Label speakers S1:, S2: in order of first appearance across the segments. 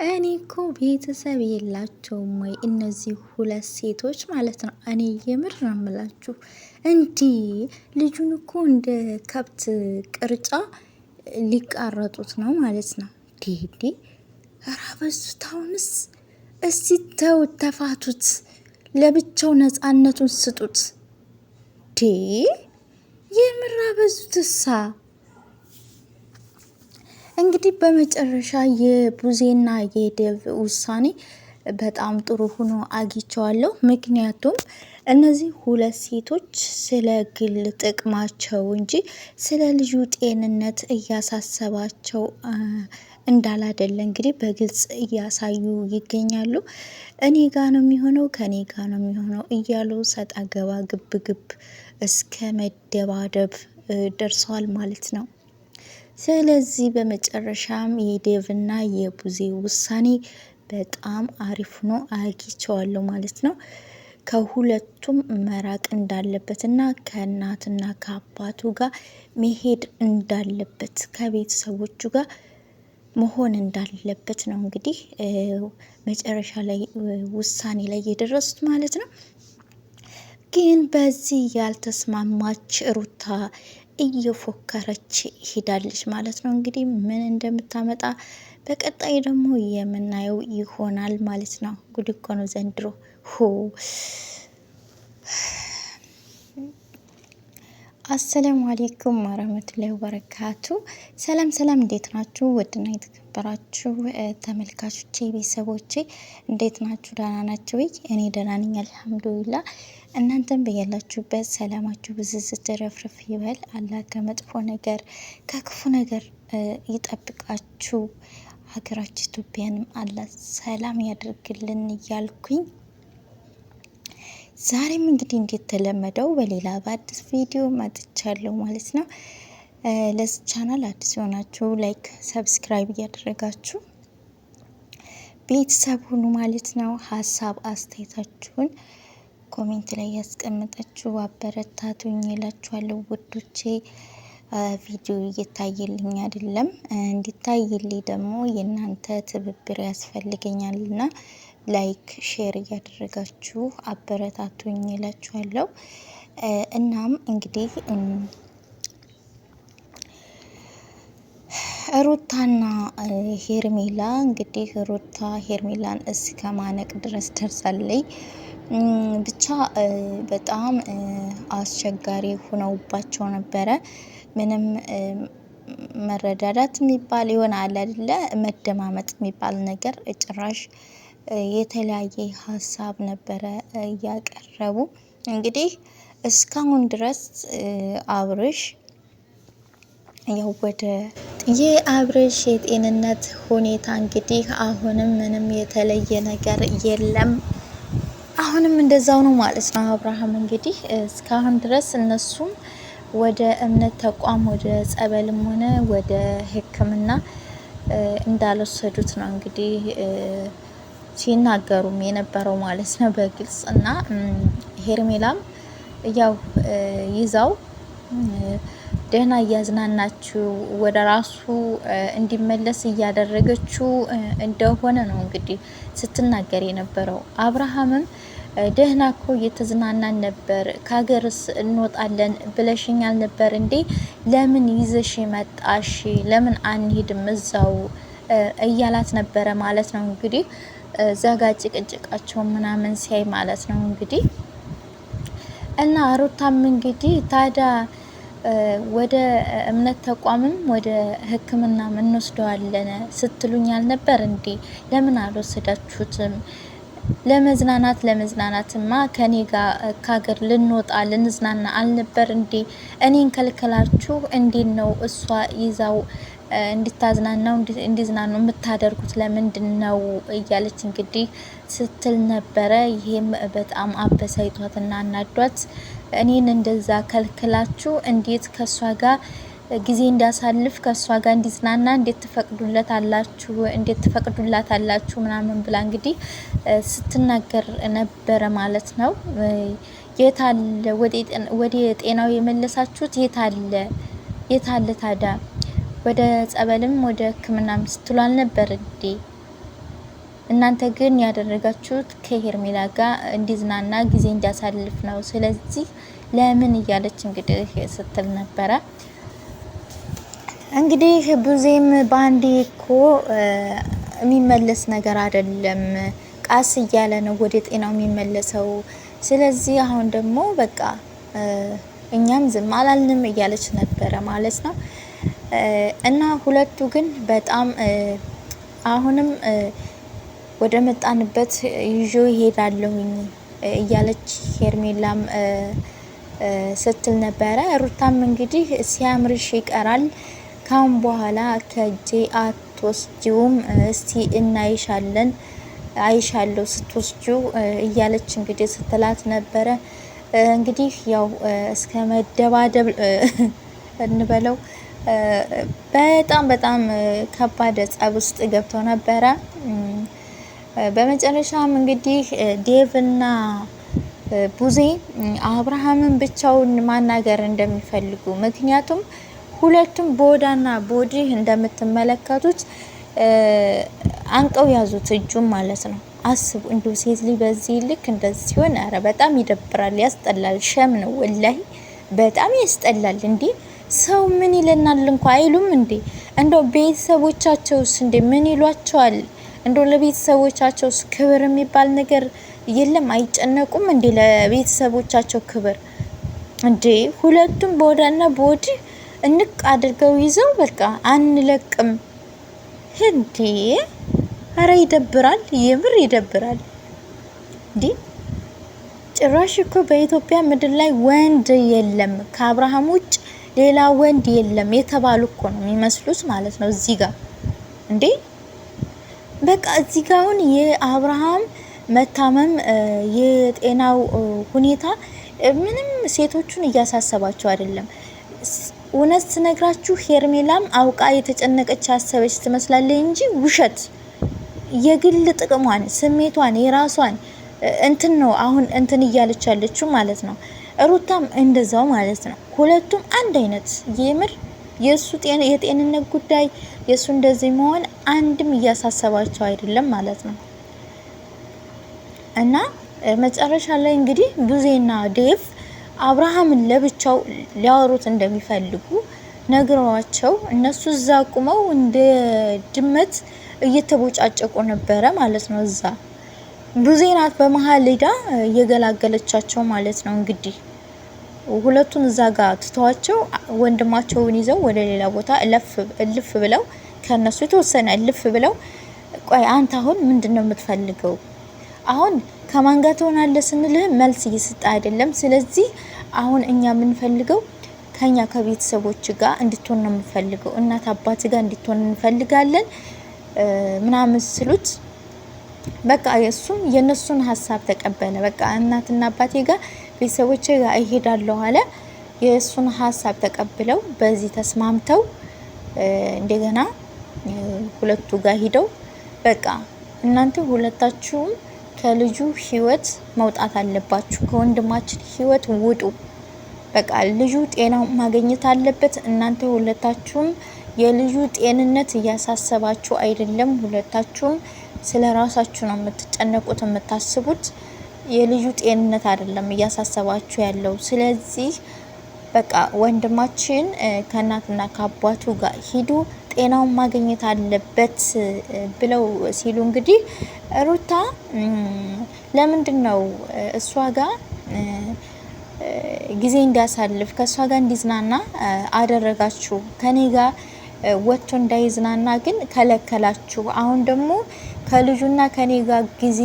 S1: እኔ እኮ ቤተሰብ የላቸውም ወይ እነዚህ ሁለት ሴቶች ማለት ነው። እኔ የምር ነው የምላችሁ። እንዲህ ልጁን እኮ እንደ ከብት ቅርጫ ሊቃረጡት ነው ማለት ነው። ዲዲ ራበዙት። አሁንስ እስቲ ተው ተፋቱት፣ ለብቻው ነፃነቱን ስጡት። ዴ የምር አበዙትሳ። እንግዲህ በመጨረሻ የቡዜና የዴቭ ውሳኔ በጣም ጥሩ ሆኖ አግኝቼዋለሁ። ምክንያቱም እነዚህ ሁለት ሴቶች ስለ ግል ጥቅማቸው እንጂ ስለ ልጁ ጤንነት እያሳሰባቸው እንዳላደለ እንግዲህ በግልጽ እያሳዩ ይገኛሉ። እኔ ጋ ነው የሚሆነው፣ ከኔ ጋ ነው የሚሆነው እያሉ ሰጣ ገባ ግብ ግብ እስከ መደባደብ ደርሰዋል ማለት ነው። ስለዚህ በመጨረሻም የዴቭና የቡዜ ውሳኔ በጣም አሪፍ ነው፣ አግኝቼዋለሁ ማለት ነው። ከሁለቱም መራቅ እንዳለበት እና ከእናትና ከአባቱ ጋር መሄድ እንዳለበት ከቤተሰቦቹ ጋር መሆን እንዳለበት ነው እንግዲህ መጨረሻ ላይ ውሳኔ ላይ የደረሱት ማለት ነው። ግን በዚህ ያልተስማማች ሩታ እየፎከረች ሄዳለች ማለት ነው። እንግዲህ ምን እንደምታመጣ በቀጣይ ደግሞ የምናየው ይሆናል ማለት ነው። ጉድ እኮ ነው ዘንድሮ ሆ። አሰላሙ አሌይኩም ወረህመቱላሂ ወበረካቱ። ሰላም ሰላም፣ እንዴት ናችሁ? ውድና የተከበራችሁ ተመልካቾቼ ቤተሰቦቼ እንዴት ናችሁ? ደህና ናችሁ ወይ? እኔ ደህና ነኝ አልሐምዱሊላህ። እናንተም በያላችሁበት ሰላማችሁ ብዝዝት ረፍርፍ ይበል። አላህ ከመጥፎ ነገር ከክፉ ነገር ይጠብቃችሁ። ሀገራችን ኢትዮጵያንም አላህ ሰላም ያደርግልን እያልኩኝ ዛሬም እንግዲህ እንደተለመደው በሌላ በአዲስ ቪዲዮ መጥቻለሁ ማለት ነው። ለዚህ ቻናል አዲስ የሆናችሁ ላይክ፣ ሰብስክራይብ እያደረጋችሁ ቤተሰብ ሁኑ ማለት ነው። ሀሳብ አስተያየታችሁን ኮሜንት ላይ ያስቀምጣችሁ አበረታቱኝ እላችኋለሁ ውዶቼ። ቪዲዮ እየታየልኝ አይደለም፣ እንዲታይልኝ ደግሞ የእናንተ ትብብር ያስፈልገኛልና ላይክ ሼር እያደረጋችሁ አበረታቱኝ እላችኋለሁ። እናም እንግዲህ ሩታና ሄርሜላ እንግዲህ ሩታ ሄርሜላን እስከ ማነቅ ድረስ ደርሳለች። ብቻ በጣም አስቸጋሪ ሆነውባቸው ነበረ። ምንም መረዳዳት የሚባል ይሆን አለ አይደለ? መደማመጥ የሚባል ነገር ጭራሽ የተለያየ ሀሳብ ነበረ እያቀረቡ እንግዲህ እስካሁን ድረስ አብርሽ ያው ወደ የአብርሽ የጤንነት ሁኔታ እንግዲህ አሁንም ምንም የተለየ ነገር የለም። አሁንም እንደዛው ነው ማለት ነው። አብርሃም እንግዲህ እስካሁን ድረስ እነሱም ወደ እምነት ተቋም ወደ ጸበልም ሆነ ወደ ሕክምና እንዳልወሰዱት ነው እንግዲህ ሲናገሩም የነበረው ማለት ነው በግልጽ። እና ሄርሜላም ያው ይዛው ደህና እያዝናናችው ወደ ራሱ እንዲመለስ እያደረገችው እንደሆነ ነው እንግዲህ ስትናገር የነበረው። አብርሃምም ደህና እኮ እየተዝናናን ነበር፣ ከሀገርስ እንወጣለን ብለሽኛል ነበር እንዴ? ለምን ይዘሽ መጣሽ? ለምን አንሄድም እዛው እያላት ነበረ ማለት ነው እንግዲህ ዘጋ ጭቅጭቃቸው ምናምን ሲያይ ማለት ነው እንግዲህ። እና ሩታም እንግዲህ ታዲያ ወደ እምነት ተቋምም ወደ ሕክምና እንወስደዋለን ስትሉኛል ነበር እንዴ? ለምን አልወሰዳችሁትም? ለመዝናናትማ ከኔ ጋር ከሀገር ልንወጣ ልንዝናና አልነበር እንዴ? እኔን ከልከላችሁ እንዴት ነው እሷ ይዛው እንድታዝናናው እንዲዝናኑ የምታደርጉት ለምንድን ነው እያለች እንግዲህ ስትል ነበረ። ይሄም በጣም አበሳይቷትና አናዷት እኔን እንደዛ ከልክላችሁ እንዴት ከሷ ጋር ጊዜ እንዳሳልፍ ከሷ ጋር እንዲዝናና እንዴት ትፈቅዱላት አላችሁ ምናምን ብላ እንግዲህ ስትናገር ነበረ ማለት ነው። የታለ ወደ ጤናው የመለሳችሁት? የታለ ታዲያ ወደ ጸበልም ወደ ሕክምናም ስትሉ አልነበር እንዴ? እናንተ ግን ያደረጋችሁት ከሄርሜላ ጋር እንዲዝናና ጊዜ እንዲያሳልፍ ነው። ስለዚህ ለምን እያለች እንግዲህ ስትል ነበረ። እንግዲህ ብዙም ባንዴ እኮ የሚመለስ ነገር አይደለም፣ ቃስ እያለ ነው ወደ ጤናው የሚመለሰው። ስለዚህ አሁን ደግሞ በቃ እኛም ዝም አላልንም እያለች ነበረ ማለት ነው። እና ሁለቱ ግን በጣም አሁንም ወደ መጣንበት ይዞ ይሄዳለሁኝ እያለች ሄርሜላም ስትል ነበረ። ሩታም እንግዲህ ሲያምርሽ ይቀራል ካሁን በኋላ ከእጄ አትወስጂውም፣ እስቲ እናይሻለን፣ አይሻለሁ ስትወስጂው እያለች እንግዲህ ስትላት ነበረ። እንግዲህ ያው እስከ መደባደብ እንበለው በጣም በጣም ከባድ ጸብ ውስጥ ገብተው ነበረ። በመጨረሻም እንግዲህ ዴቭና ቡዜ አብርሃምን ብቻውን ማናገር እንደሚፈልጉ፣ ምክንያቱም ሁለቱም ቦዳና ቦዲ እንደምትመለከቱት አንቀው ያዙት እጁም ማለት ነው። አስቡ እንዲሁ ሴት ልጅ በዚህ ልክ እንደዚህ ሲሆን፣ ኧረ በጣም ይደብራል፣ ያስጠላል። ሸም ነው ወላሂ፣ በጣም ያስጠላል። እንዴ ሰው ምን ይለናል እንኳ አይሉም እንዴ? እንደው ቤተሰቦቻቸውስ እንዴ ምን ይሏቸዋል? እንደው ለቤተሰቦቻቸውስ ክብር የሚባል ነገር የለም? አይጨነቁም እንዴ ለቤተሰቦቻቸው ክብር? እንዴ ሁለቱም ቦዳና ቦዲ እንቅ አድርገው ይዘው በቃ አንለቅም እንዴ! አረ ይደብራል፣ የምር ይደብራል። እንዴ ጭራሽ እኮ በኢትዮጵያ ምድር ላይ ወንድ የለም ከአብርሃም ውጭ ሌላ ወንድ የለም የተባሉ እኮ ነው የሚመስሉት ማለት ነው። እዚህ ጋር እንዴ በቃ እዚህ ጋር አሁን የአብርሃም መታመም የጤናው ሁኔታ ምንም ሴቶቹን እያሳሰባቸው አይደለም። እውነት ስነግራችሁ ሄርሜላም አውቃ የተጨነቀች ያሰበች ትመስላለች እንጂ ውሸት የግል ጥቅሟን ስሜቷን የራሷን እንትን ነው አሁን እንትን እያለች ያለችው ማለት ነው። ሩታም እንደዛው ማለት ነው። ሁለቱም አንድ አይነት የምር የሱ የጤንነት ጉዳይ የሱ እንደዚህ መሆን አንድም እያሳሰባቸው አይደለም ማለት ነው። እና መጨረሻ ላይ እንግዲህ ቡዜና ዴቭ አብርሃምን ለብቻው ሊያወሩት እንደሚፈልጉ ነግረዋቸው እነሱ እዛ ቁመው እንደ ድመት እየተቦጫጨቁ ነበረ ማለት ነው። እዛ ቡዜ ናት በመሀል ሄዳ እየገላገለቻቸው ማለት ነው። እንግዲህ ሁለቱን እዛ ጋር ትተዋቸው ወንድማቸውን ይዘው ወደ ሌላ ቦታ እልፍ ብለው ከነሱ የተወሰነ እልፍ ብለው ቆይ አንተ አሁን ምንድነው የምትፈልገው? አሁን ከማን ጋር ትሆናለህ ስንልህ መልስ እየሰጠ አይደለም። ስለዚህ አሁን እኛ የምንፈልገው ከኛ ከቤተሰቦች ጋር እንድትሆን ነው የምንፈልገው፣ እናት አባት ጋር እንድትሆን እንፈልጋለን ምናምን ስሉት በቃ እሱም የነሱን ሀሳብ ተቀበለ። በቃ እናትና አባቴ ጋር ቤተሰቦቼ ጋር እሄዳለሁ አለ። የእሱን ሀሳብ ተቀብለው በዚህ ተስማምተው እንደገና ሁለቱ ጋር ሂደው በቃ እናንተ ሁለታችሁም ከልጁ ህይወት መውጣት አለባችሁ፣ ከወንድማችን ህይወት ውጡ፣ በቃ ልጁ ጤናው ማግኘት አለበት። እናንተ ሁለታችሁም የልጁ ጤንነት እያሳሰባችሁ አይደለም፣ ሁለታችሁም ስለ ራሳችሁ ነው የምትጨነቁት የምታስቡት፣ የልጁ ጤንነት አይደለም እያሳሰባችሁ ያለው። ስለዚህ በቃ ወንድማችን ከእናትና ከአባቱ ጋር ሂዱ፣ ጤናውን ማግኘት አለበት ብለው ሲሉ እንግዲህ ሩታ ለምንድን ነው እሷ ጋር ጊዜ እንዲያሳልፍ ከእሷ ጋር እንዲዝናና አደረጋችሁ፣ ከኔ ጋር ወጥቶ እንዳይዝናና ግን ከለከላችሁ። አሁን ደግሞ ከልጁና ከኔ ጋር ጊዜ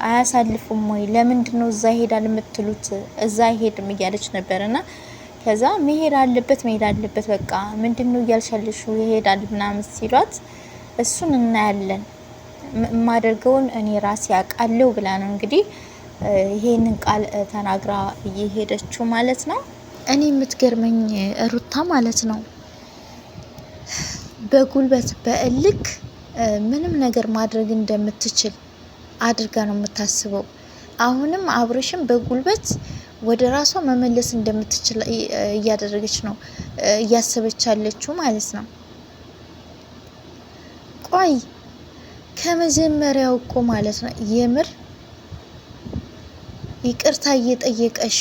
S1: አያሳልፉም ወይ? ለምንድን ነው እዛ ይሄዳል የምትሉት? እዛ አይሄድም እያለች ነበርና ከዛ መሄድ አለበት በቃ ምንድነው እያልሻለሽ ይሄዳል ምናምን ሲሏት እሱን እናያለን የማደርገውን እኔ ራሴ አውቃለሁ ብላ ነው እንግዲህ ይሄንን ቃል ተናግራ እየሄደችው ማለት ነው። እኔ የምትገርመኝ ሩታ ማለት ነው በጉልበት በእልክ ምንም ነገር ማድረግ እንደምትችል አድርጋ ነው የምታስበው። አሁንም አብርሽም በጉልበት ወደ ራሷ መመለስ እንደምትችል እያደረገች ነው እያሰበች ያለችው ማለት ነው። ቆይ ከመጀመሪያው እኮ ማለት ነው የምር ይቅርታ እየጠየቀሽ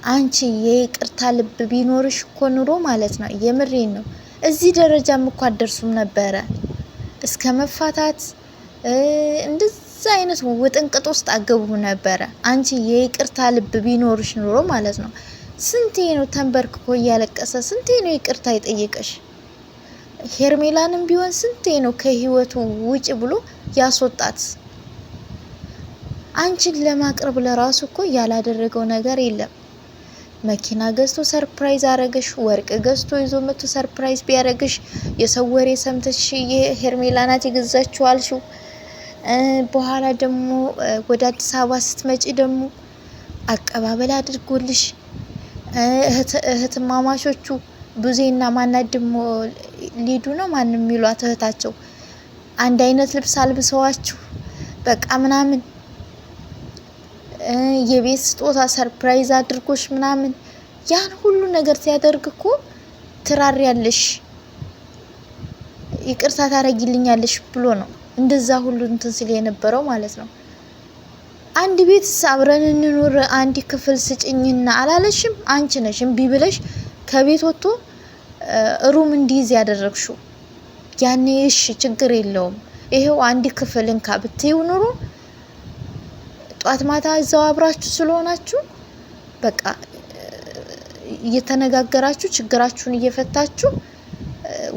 S1: አንቺ የይቅርታ ልብ ቢኖርሽ እኮ ኑሮ ማለት ነው የምሬን ነው እዚህ ደረጃም እኮ አደርሱም ነበረ እስከ መፋታት እንደዛ አይነት ውጥንቅጥ ውስጥ አገቡ ነበረ። አንቺ የይቅርታ ልብ ቢኖርሽ ኑሮ ማለት ነው ስንቴ ነው ተንበርክኮ እያለቀሰ ስንቴ ነው ይቅርታ የጠየቀሽ? ሄርሜላንም ቢሆን ስንቴ ነው ከህይወቱ ውጭ ብሎ ያስወጣት? አንቺን ለማቅረብ ለራሱ እኮ ያላደረገው ነገር የለም። መኪና ገዝቶ ሰርፕራይዝ አረገሽ፣ ወርቅ ገዝቶ ይዞ መቶ ሰርፕራይዝ ቢያረግሽ የሰው ወሬ ሰምተሽ የሄርሜላ ናት የገዛችው አልሽው። በኋላ ደግሞ ወደ አዲስ አበባ ስትመጪ ደግሞ አቀባበል አድርጎልሽ እህትማማቾቹ ቡዜና ማናት ደግሞ ሊዱ ነው ማንም የሚሏት እህታቸው አንድ አይነት ልብስ አልብሰዋችሁ በቃ ምናምን የቤት ስጦታ ሰርፕራይዝ አድርጎሽ ምናምን ያን ሁሉ ነገር ሲያደርግ እኮ ትራሪያለሽ ይቅርታ ታረጊልኛለሽ ብሎ ነው እንደዛ ሁሉ እንትን ሲል የነበረው ማለት ነው። አንድ ቤት አብረን እንኑር አንድ ክፍል ስጭኝና አላለሽም? አንቺ ነሽ እምቢ ብለሽ ከቤት ወጥቶ ሩም እንዲይዝ ያደረግሽው። ያኔ እሺ ችግር የለውም ይሄው አንድ ክፍል እንካ ብትይው ኑሮ ጧት ማታ እዛው አብራችሁ ስለሆናችሁ በቃ እየተነጋገራችሁ ችግራችሁን እየፈታችሁ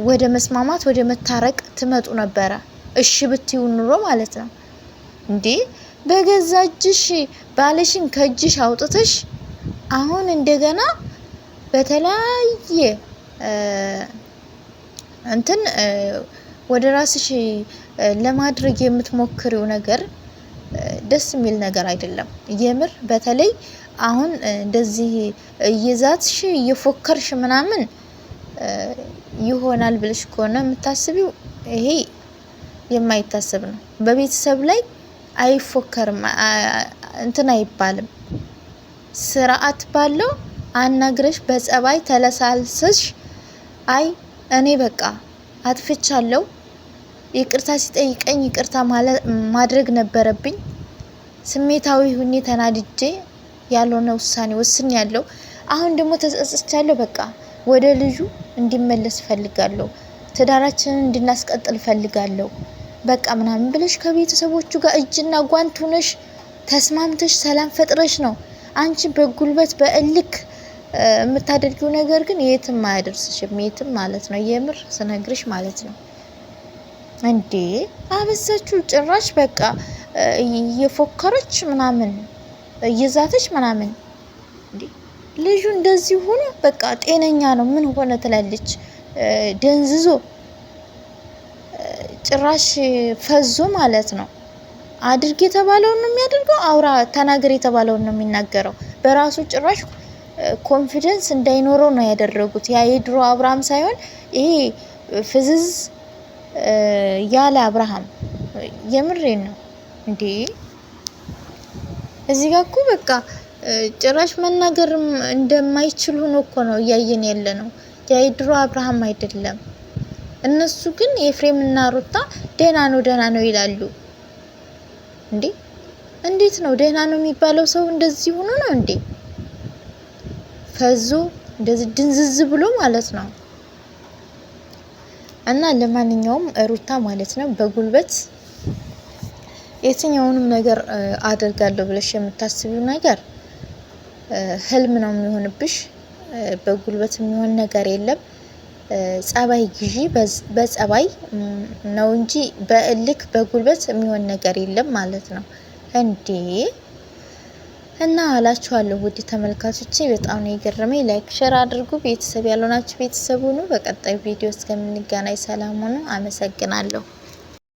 S1: ወደ መስማማት ወደ መታረቅ ትመጡ ነበረ። እሺ ብትይው ኑሮ ማለት ነው እንዴ በገዛ እጅሽ ባለሽን ከእጅሽ አውጥተሽ አሁን እንደገና በተለያየ እንትን ወደ ራስሽ ለማድረግ የምትሞክሪው ነገር ደስ የሚል ነገር አይደለም። የምር በተለይ አሁን እንደዚህ እየዛትሽ እየፎከርሽ ምናምን ይሆናል ብለሽ ከሆነ የምታስቢው ይሄ የማይታሰብ ነው። በቤተሰብ ላይ አይፎከርም እንትን አይባልም። ስርዓት ባለው አናግረሽ በጸባይ ተለሳልሰሽ አይ እኔ በቃ አጥፍቻለሁ ይቅርታ ሲጠይቀኝ ይቅርታ ማድረግ ነበረብኝ ስሜታዊ ሁኔ ተናድጄ ያልሆነ ውሳኔ ወስኛለሁ አሁን ደግሞ ተጸጽቻለሁ በቃ ወደ ልጁ እንዲመለስ ፈልጋለሁ ትዳራችንን እንድናስቀጥል ፈልጋለሁ በቃ ምናምን ብለሽ ከቤተሰቦቹ ጋር እጅና ጓንት ሆነሽ ተስማምተሽ ሰላም ፈጥረሽ ነው አንቺ በጉልበት በእልክ የምታደርጊው ነገር ግን የትም አያደርስሽም የትም ማለት ነው የምር ስነግርሽ ማለት ነው እንዴ አበዛችሁ ጭራሽ በቃ እየፎከረች ምናምን እየዛተች ምናምን እንዴ ልጁ እንደዚህ ሆነ በቃ ጤነኛ ነው ምን ሆነ ትላለች ደንዝዞ ጭራሽ ፈዞ ማለት ነው አድርግ የተባለውን ነው የሚያደርገው አውራ ተናገር የተባለውን ነው የሚናገረው በራሱ ጭራሽ ኮንፊደንስ እንዳይኖረው ነው ያደረጉት ያ የድሮ አብርሃም ሳይሆን ይሄ ፍዝዝ ያለ አብርሃም የምሬን ነው እንዴ እዚህ ጋር እኮ በቃ ጭራሽ መናገር እንደማይችሉ ነው እኮ ነው ያየን ያለ ነው ያ የድሮ አብርሃም አይደለም እነሱ ግን ኤፍሬም እና ሩታ ደህና ነው ይላሉ እንዴ እንዴት ነው ደህና ነው የሚባለው ሰው እንደዚህ ሆኖ ነው እንዴ ፈዞ እንደዚህ ድንዝዝ ብሎ ማለት ነው እና ለማንኛውም ሩታ ማለት ነው በጉልበት የትኛውንም ነገር አደርጋለሁ ብለሽ የምታስቢው ነገር ህልም ነው የሚሆንብሽ በጉልበት የሚሆን ነገር የለም ጸባይ ግዢ በጸባይ ነው እንጂ በእልክ በጉልበት የሚሆን ነገር የለም ማለት ነው እንዴ እና አላችኋለሁ ውድ ተመልካቾቼ በጣም ነው የገረመኝ ላይክ ሼር አድርጉ ቤተሰብ ያልሆናችሁ ቤተሰብ ሁኑ በቀጣይ ቪዲዮ እስከምንገናኝ ሰላም ሁኑ አመሰግናለሁ